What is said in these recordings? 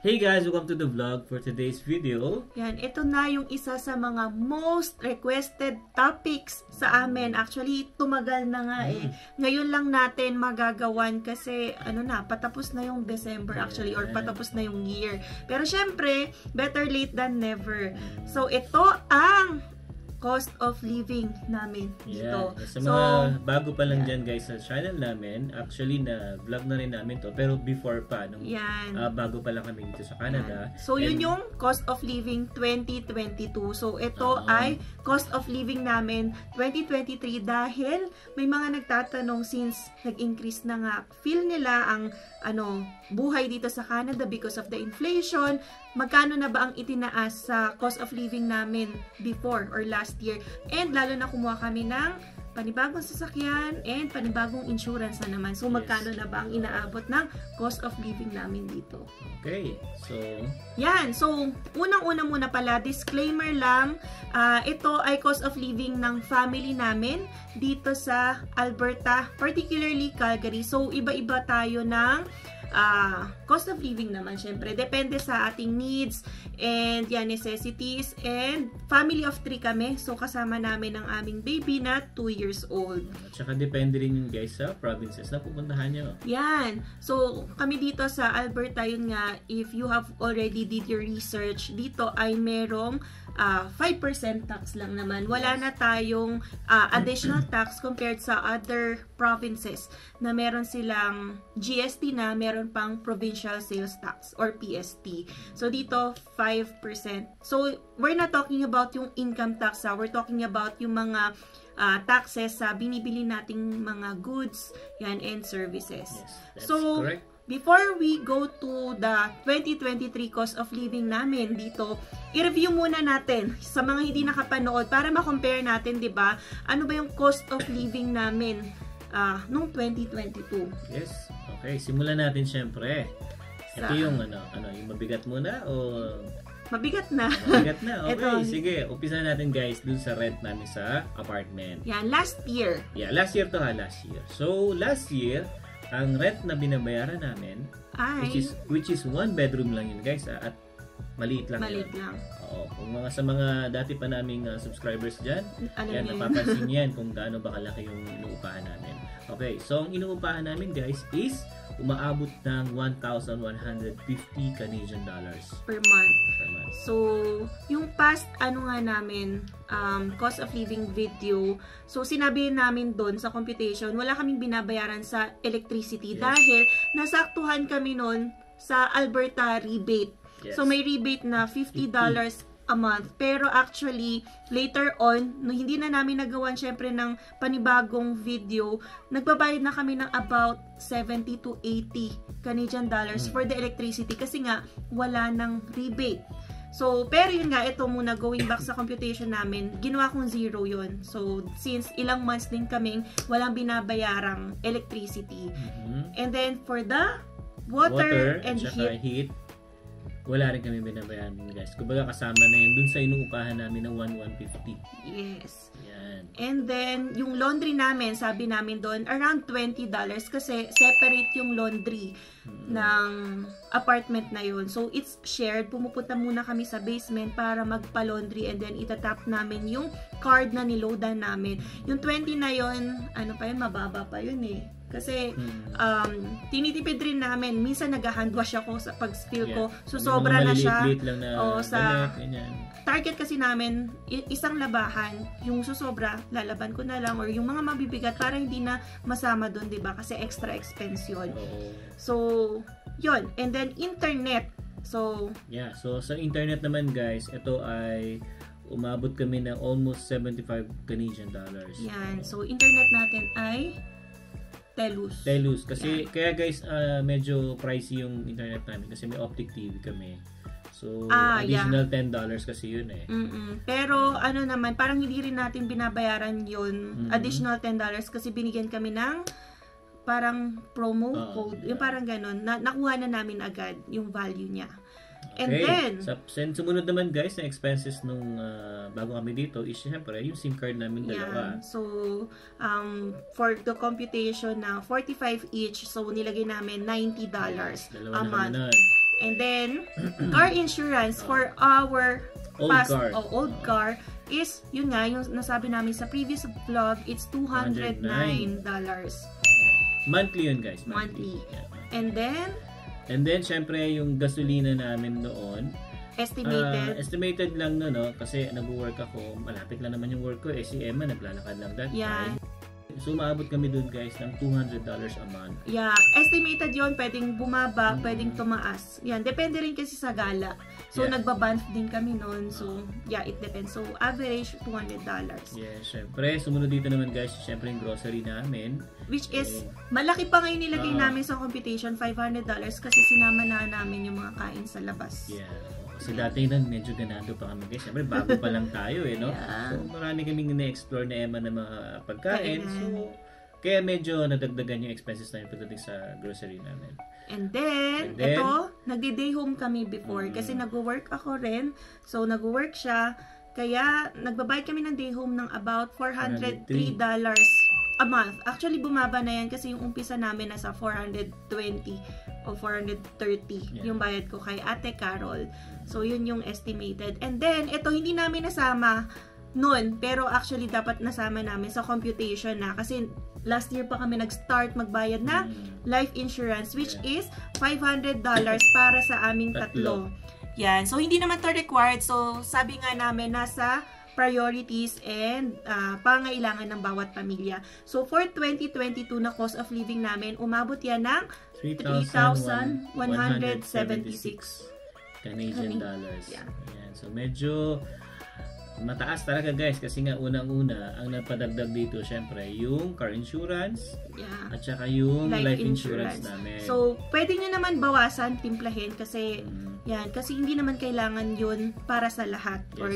Hey guys, welcome to the vlog for today's video. Yan, ito na yung isa sa mga most requested topics sa amin. Actually, tumagal na nga Ngayon lang natin magagawan kasi patapos na yung December actually or patapos na yung year. Pero syempre, better late than never. So ito ang cost of living namin dito. Sa mga bago pa lang dyan guys sa channel namin, actually na vlog na rin namin to, pero before pa, nung bago pa lang kami dito sa Canada. So yun yung cost of living 2022. So ito ay cost of living namin 2023 dahil may mga nagtatanong since nag-increase na nga feel nila ang buhay dito sa Canada because of the inflation. Magkano na ba ang itinaas sa cost of living namin before or last year? And lalo na kumuha kami ng panibagong sasakyan and panibagong insurance na naman. So magkano na ba ang inaabot ng cost of living namin dito? Okay, so yan. So unang-una muna pala, disclaimer lang, ito ay cost of living ng family namin dito sa Alberta, particularly Calgary. So iba-iba tayo ng cost of living naman syempre. Depende sa ating needs and necessities. And family of 3 kami. So kasama namin ang aming baby na 2 years old. At saka depende rin yun guys sa provinces na pupuntahan nyo. Yan. So kami dito sa Alberta, yun nga, if you have already did your research, dito ay merong 5% tax lang naman. Wala na tayong additional tax compared sa other provinces na meron silang GST na meron pang provincial sales tax or PST. So dito 5%. So we're not talking about yung income tax, we're talking about yung mga taxes sa binibili nating mga goods and services. Yes, that's so correct. Before we go to the 2023 cost of living namin dito, i-review muna natin sa mga hindi nakapanood para ma-compare natin, 'di ba? Ano ba yung cost of living namin nung 2022? Yes. Okay, simulan natin syempre. Ito yung yung mabigat muna o mabigat na. Mabigat na. Okay, sige. Umpisa natin guys dun sa rent namin sa apartment. Yan, last year. Yeah, last year to last year. So, last year, ang rent na binabayaran namin, which is 1 bedroom lang yun guys, at maliit lang. Maliit lang. Oo, kung sa mga dati pa naming subscribers dyan, yan, napapansin yan kung gaano ba kalaki yung inuupahan namin. Okay, so ang inuupahan namin guys is umaabot ng 1,150 Canadian dollars per month. So, yung past namin, cost of living video, so sinabi namin doon sa computation, wala kaming binabayaran sa electricity dahil nasaktuhan kami noon sa Alberta rebate. So, may rebate na $50 a month. Pero actually, later on, no, hindi na namin nagawan syempre ng panibagong video, nagbabayad na kami ng about 70 to 80 Canadian dollars for the electricity kasi nga wala ng rebate. So, pero yun nga, ito muna, going back sa computation namin, ginawa kong 0 yun. So, since ilang months din kaming walang binabayarang electricity. And then, for the water and heat, wala rin kami binabayaran guys. Kumbaga kasama na yun dun sa inuupahan namin ng 1,150. Yes. Yan. And then, yung laundry namin, sabi namin doon, around $20 kasi separate yung laundry ng apartment na yun. So, it's shared. Pumupunta muna kami sa basement para magpa-laundry and then itatap namin yung card na niloadan namin. Yung 20 na yun, mababa pa yun Kasi, tinitipid rin namin. Minsan nag-hand wash ako sa pag-spill ko. So, sobra na siya. Sa target kasi namin, isang labahan, yung susobra, lalaban ko na lang. Or yung mga mabibigat para hindi na masama doon, diba? Kasi extra expense yun. So, yun. And then, internet. So, yeah. So, sa internet naman guys, ito ay umabot kami ng almost 75 Canadian dollars. Yan. So, internet natin ay Telus. Kasi, kaya guys, medyo pricey yung internet namin kasi may optic TV kami. So, additional $10 kasi yun Pero, naman, parang hindi rin natin binabayaran yun. Additional $10 kasi binigyan kami ng parang promo code. Yung parang ganun. Nakuha na namin agad yung value niya. And then, sumunod naman guys na expenses nung bago kami dito is syempre yung SIM card namin dalawa. So, for the computation na 45 each, so nilagay namin $90 a month. And then, car insurance for our old car is, yun nga, yung nasabi namin sa previous vlog, it's $209. Monthly yun, guys. Monthly. Yeah. And then, syempre, yung gasolina namin noon, estimated lang no, kasi nag-work ako, malapit lang naman yung work ko, si Emma naglalakad lang that time. So, maabot kami dun, guys, ng $200 a month. Yeah, estimated yon, pwedeng bumaba, pwedeng tumaas. Yan, depende rin kasi sa gala. So, nagbabanf din kami noon. So, yeah, it depends. So, average, $200. Yeah, syempre. Sumunod dito naman, guys, syempre yung grocery namin. Which is, malaki pa ngayon nilagay namin sa computation, $500 kasi sinama na namin yung mga kain sa labas. Yeah. Kasi dati na medyo ganado pa kami, guys. Siyempre, bago pa lang tayo, no? Yeah. So, marami kaming na-explore na Emma ng mga pagkain. So, kaya medyo nadagdagan yung expenses namin pagdating sa grocery namin. And then, ito, nagdi-day home kami before. Kasi nag-work ako rin. So, nag-work siya. Kaya, nagbabayad kami ng day home ng about $403 a month. Actually, bumaba na yan kasi yung umpisa namin nasa $420 o $430 yung bayad ko kay Ate Carol. So, yun yung estimated. And then, ito, hindi namin nasama noon. Pero actually, dapat nasama namin sa computation na. Kasi last year pa kami nag-start magbayad ng life insurance, which is $500 para sa aming tatlo. Yan. So, hindi naman to required. So, sabi nga namin, nasa priorities and pangailangan ng bawat pamilya. So, for 2022 na cost of living namin, umabot yan ng $3,176 Canadian dollars. Yeah. Ayan. So, medyo mataas talaga, guys, kasi nga unang-una ang napadagdag dito syempre yung car insurance at saka yung life insurance namin. So, pwede nyo naman bawasan, timplahin kasi yan, kasi hindi naman kailangan yun para sa lahat or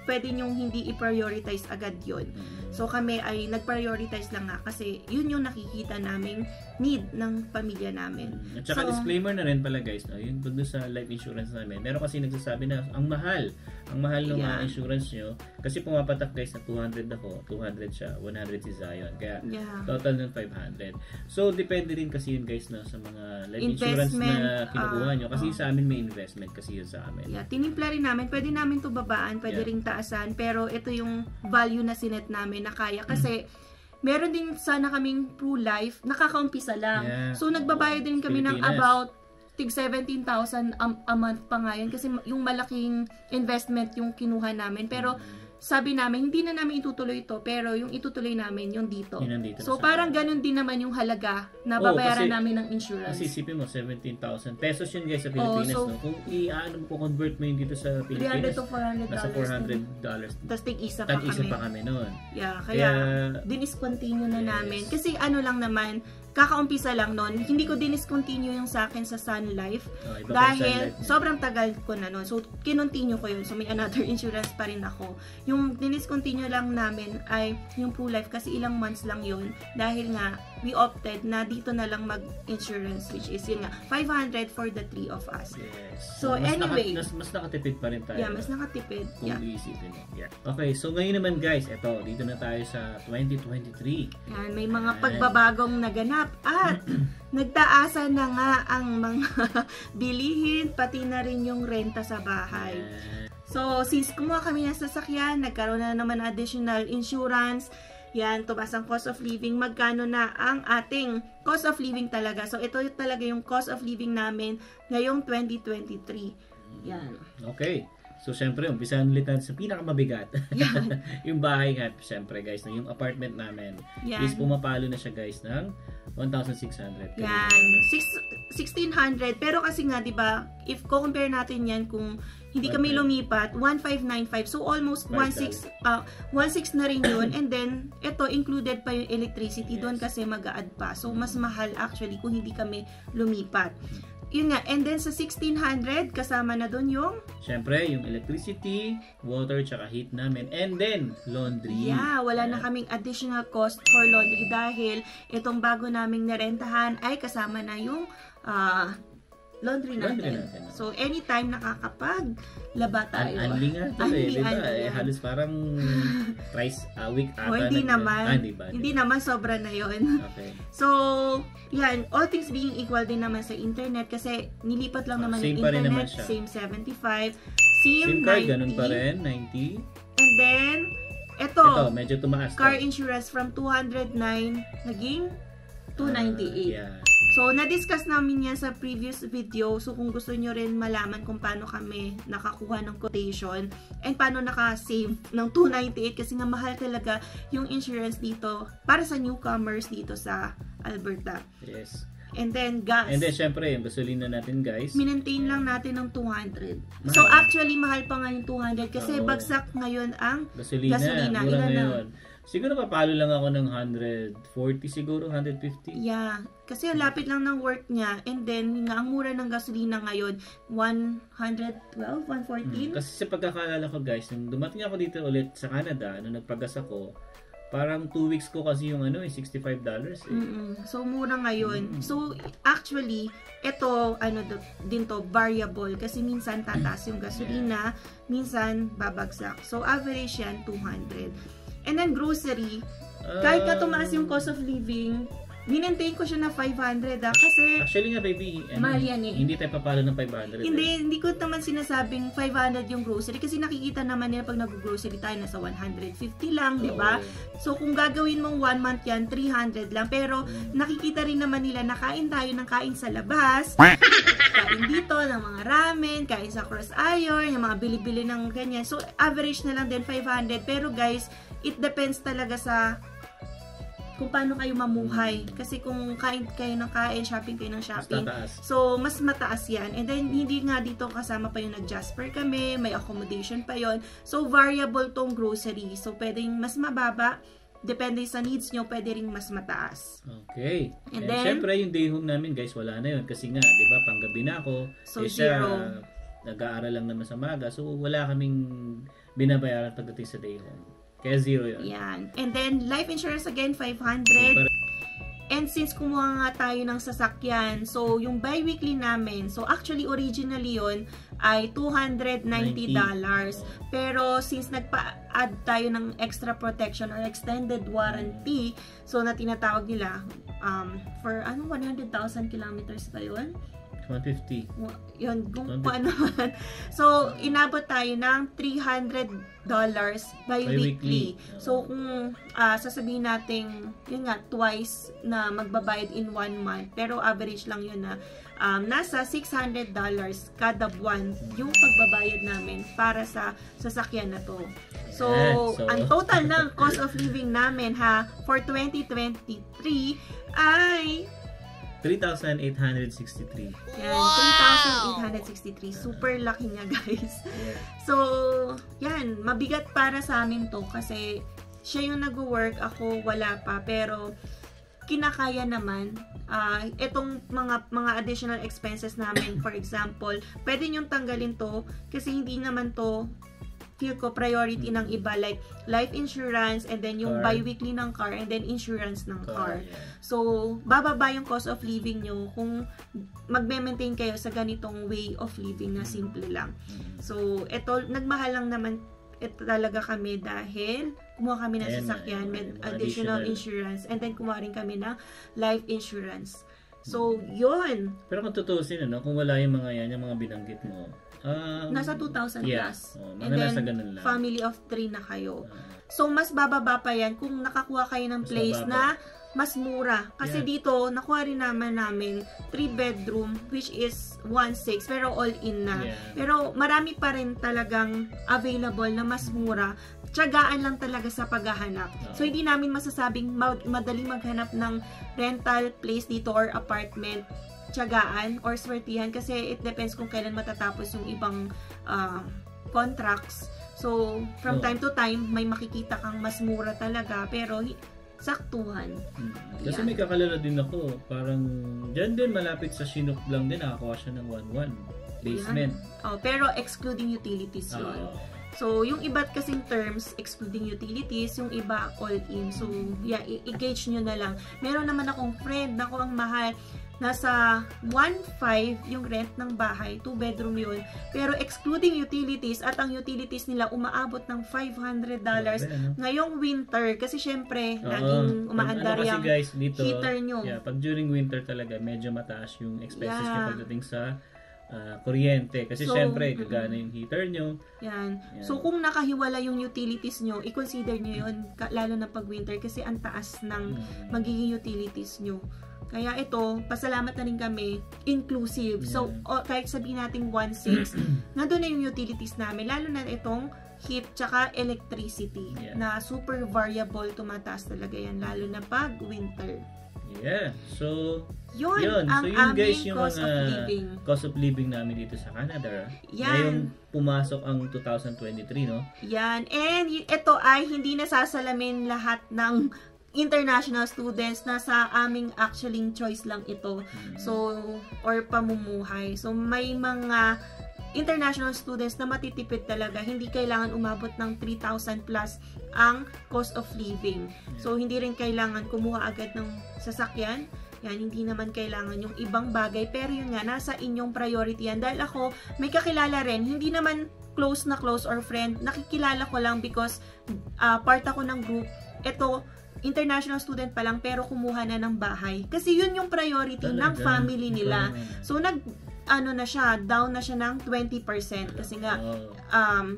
pwede nyo hindi i-prioritize agad yun. So, kami ay nag-prioritize lang nga kasi yun yung nakikita naming need ng pamilya namin. At saka disclaimer na rin pala, guys, no? Yung doon sa life insurance namin, meron kasi nagsasabi na ang mahal ng mga insurance nyo kasi pumapatak, guys, na 200 ako, 200 siya, 100 si Zion. Kaya total ng 500. So, depende rin kasi yun, guys, na sa mga life insurance na kinukuha nyo. Kasi sa amin may investment kasi yun sa amin. Yeah, tinimpla rin namin. Pwede namin ito babaan, pwede rin taasan. Pero ito yung value na sinet namin na kaya. Kasi meron din sana kaming pro-life, nakakaumpisa lang. So, nagbabayad din kami ng about tig 17,000 a month pa ngayon kasi yung malaking investment yung kinuha namin. Pero sabi namin, hindi na namin itutuloy ito, pero yung itutuloy namin yung dito. So, parang ganun din naman yung halaga na babayaran namin ng insurance. Kasi isipin mo, 17,000 pesos yun, guys, sa Pilipinas. So, no? Kung convert mo yun dito sa Pilipinas, $300 to $400. Nasa $400. Tapos tig-isa pa kami noon. Yeah, kaya diniscontinue na namin. Kasi ano lang naman, kakaumpisa lang nun. Hindi ko diniscontinue yung sa akin sa Sun Life dahil sobrang tagal ko na nun. So, kinontinue ko yun. So, may another insurance pa rin ako. Yung diniscontinue lang namin ay yung Pro Life kasi ilang months lang yun dahil nga we opted na dito na lang mag-insurance, which is yun nga, 500 for the 3 of us. Yes. So, anyway. Mas nakatipid pa rin tayo. Yeah, mas nakatipid. Kung iisipin. Okay, so ngayon naman, guys, eto, dito na tayo sa 2023. Yan, may mga pagbabagong naganap at nagtaasan na nga ang mga bilihin, pati na rin yung renta sa bahay. So, since kumuha kami ng sasakyan, nagkaroon na naman additional insurance. Yan, tumaas ang cost of living. Magkano na ang ating cost of living talaga. So, ito talaga yung cost of living namin ngayong 2023. Yan. Okay. So, syempre, umpisahan ulit natin sa pinakamabigat. Yung bahay nga, syempre, guys, yung apartment namin. Is pumapalo na siya, guys, ng 1,600. Yan. 1,600. Pero kasi nga, di ba, if compare natin yan kung hindi kami lumipat, 1,595. So, almost 1,600 na rin yun. And then, ito, included pa yung electricity doon kasi mag-a-add pa. So, mas mahal actually kung hindi kami lumipat. Yun nga, and then sa 1,600, kasama na doon yung? Siyempre, yung electricity, water, tsaka heat namin, and then, laundry. Yeah, wala na kaming additional cost for laundry dahil itong bago naming narentahan ay kasama na yung laundry natin. So, anytime nakakapaglaba tayo. Unli nga ito diba? Halos parang twice a week ata. Hindi naman. Hindi naman, sobra na yon. Okay. So, yan. All things being equal din naman sa internet kasi nilipat lang naman ng internet. Same 75. SIM card, 90. ganun pa rin. 90. And then, ito medyo tumaas. Car insurance from 209 naging 298. Yeah. So, na-discuss namin yan sa previous video. So, kung gusto nyo rin malaman kung paano kami nakakuha ng quotation and paano naka-save ng 298 kasi nga mahal talaga yung insurance dito para sa newcomers dito sa Alberta. Yes. And then, gas. And then, syempre, yung gasolina natin, guys. Minentain lang natin ng 200. Mahal. So, actually, mahal pa nga yung 200 kasi bagsak ngayon ang gasolina. Mura ngayon. Siguro papalo lang ako ng 140 siguro, 150. Yeah, kasi lapit lang ng work niya and then nga ang mura ng gasolina ngayon 112, 114. Kasi sa pagkakaalala ko guys, nung dumating ako dito ulit sa Canada, nung nagpagas ako, parang 2 weeks ko kasi yung $65 So mura ngayon. So actually, ito din to variable kasi minsan tataas yung gasolina, minsan babagsak. So average yan 200. And then grocery, kahit na tumaas yung cost of living, minentain ko siya na 500 kasi actually nga baby, mahal yan hindi tayo papalo ng 500. Hindi ko naman sinasabing 500 yung grocery kasi nakikita naman nila pag nag-grocery tayo nasa 150 lang, di ba? So kung gagawin mong 1 month yan, 300 lang. Pero nakikita rin naman nila na kain tayo ng kain sa labas. Kain dito ng mga ramen, kain sa Cross Iron, yung mga bili-bili ng ganyan. So average na lang din 500. Pero guys, it depends talaga sa kung paano kayo mamuhay. Kasi kung kain kayo ng kain, shopping kayo ng shopping, so mas mataas yan. And then, hindi nga dito kasama pa yung nag-Jasper kami, may accommodation pa yon. So, variable tong grocery. So, pwedeng mas mababa, depende sa needs nyo, pwede ring mas mataas. Okay. And then, syempre, yung day home namin, guys, wala na yun. Kasi nga, di ba, panggabi na ako. So, zero. Nag-aaral lang naman sa maga. So, wala kaming binabayaran pagdating sa day home. Kaya zero yun. Yan. And then, life insurance again, 500. And since kumuha nga tayo ng sasakyan, so yung bi-weekly namin, so actually originally yun ay $290. Pero since nagpa-add tayo ng extra protection or extended warranty, so na tinatawag nila, for 100,000 kilometers ba yun? 150. Yun, kung paano man. So, inabot tayo ng $300 bi-weekly. So, kung sasabihin natin, yun nga, twice na magbabayad in 1 month. Pero average lang yun na nasa $600 kada buwan yung pagbabayad namin para sa sasakyan na to. So, ang total ng cost of living namin for 2023 ay $3,863. Yan, $3,863. Super laki nga, guys. Yeah. So, yan, mabigat para sa amin to kasi siya yung nag-work, ako wala pa, pero kinakaya naman. Itong mga additional expenses namin, for example, pwede nyong tanggalin to kasi hindi naman to feel ko priority ng iba, like life insurance and then yung bi-weekly ng car and then insurance ng car. So, bababa yung cost of living nyo kung magme-maintain kayo sa ganitong way of living na simple lang. So, ito, nagmahal lang naman ito talaga kami dahil kumuha kami ng sasakyan with additional insurance and then kumuha rin kami ng life insurance. So, yun. Pero kung tutusin, kung wala yung mga yan, yung mga binanggit mo, nasa 2,000 plus. And then, family of 3 na kayo. So, mas bababa pa yan kung nakakuha kayo ng place na mas mura. Kasi dito, nakuha rin namin 3 bedroom, which is 1.6, pero all-in na. Pero marami pa rin talagang available na mas mura. Tiyagaan lang talaga sa paghahanap. So, hindi namin masasabing madaling maghanap ng rental place dito or apartment. Tiyagaan or swertihan kasi it depends kung kailan matatapos yung ibang contracts. So, from time to time, may makikita kang mas mura talaga, pero saktuhan. Kasi may kakalala din ako, parang dyan din, malapit sa Chinook lang din, nakakuha siya ng 1.1 basement. Pero excluding utilities yun. So, yung iba kasing terms, excluding utilities, yung iba all-in. So, yeah, i-gauge nyo na lang. Meron naman akong friend, naku, ang mahal. Nasa 1.5 yung rent ng bahay, 2-bedroom yun. Pero excluding utilities, at ang utilities nila umaabot ng $500 ngayong winter. Kasi syempre, laging umaandar yung heater nyo. Yeah, pag during winter talaga, medyo mataas yung expenses nyo pagdating sa kuryente. Kasi syempre, gagana yung heater nyo. Yan. So, kung nakahiwala yung utilities nyo, i-consider nyo yun, lalo na pag winter, kasi ang taas ng magiging utilities nyo. Kaya ito, pasalamat na rin kami, inclusive. So, kahit sabihin natin 1.6, nandun na yung utilities namin, lalo na itong heat tsaka electricity, na super variable, tumataas talaga yan, lalo na pag winter. Yeah. So, yun ang guys, aming yung cost of living. Cost of living namin dito sa Canada. Ngayon, pumasok ang 2023, no? Yan. And ito ay hindi nasasalamin lahat ng international students, na sa aming actually choice lang ito. So, or pamumuhay. So, may mga international students na matitipid talaga. Hindi kailangan umabot ng 3,000 plus ang cost of living. So, hindi rin kailangan kumuha agad ng sasakyan. Yan, hindi naman kailangan yung ibang bagay. Pero yun nga, nasa inyong priority yan. Dahil ako, may kakilala rin. Hindi naman close na close or friend. Nakikilala ko lang because part ako ng group. Ito, international student pa lang pero kumuha na ng bahay. Kasi yun yung priority ng family nila. So, na siya, down na siya ng 20% kasi nga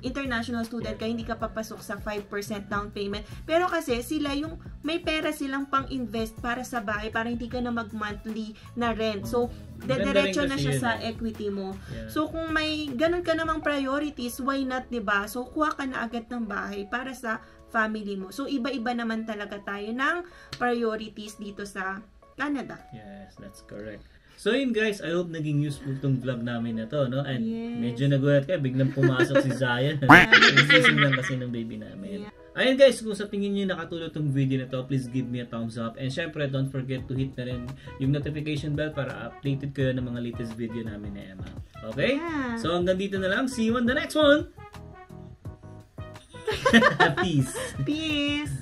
international student ka, hindi ka papasok sa 5% down payment. Pero kasi sila yung may pera silang pang-invest para sa bahay, para hindi ka na mag-monthly na rent. So, dediretso na siya sa equity mo. So, kung may ganun ka namang priorities, why not, diba? So, kuha ka na agad ng bahay para sa family mo. So, iba-iba naman talaga tayo ng priorities dito sa Canada. Yes, that's correct. So yun guys, I hope naging useful tong vlog namin na to, no? And medyo nagulat ka, biglang pumasok si Zion. Nagising lang kasi ng baby namin. Ayun guys, kung sa tingin nyo nakatulong tong video na to, please give me a thumbs up. And syempre, don't forget to hit na rin yung notification bell para updated kayo ng mga latest video namin na Emma. Okay? So hanggang dito na lang. See you on the next one! Peace! Peace!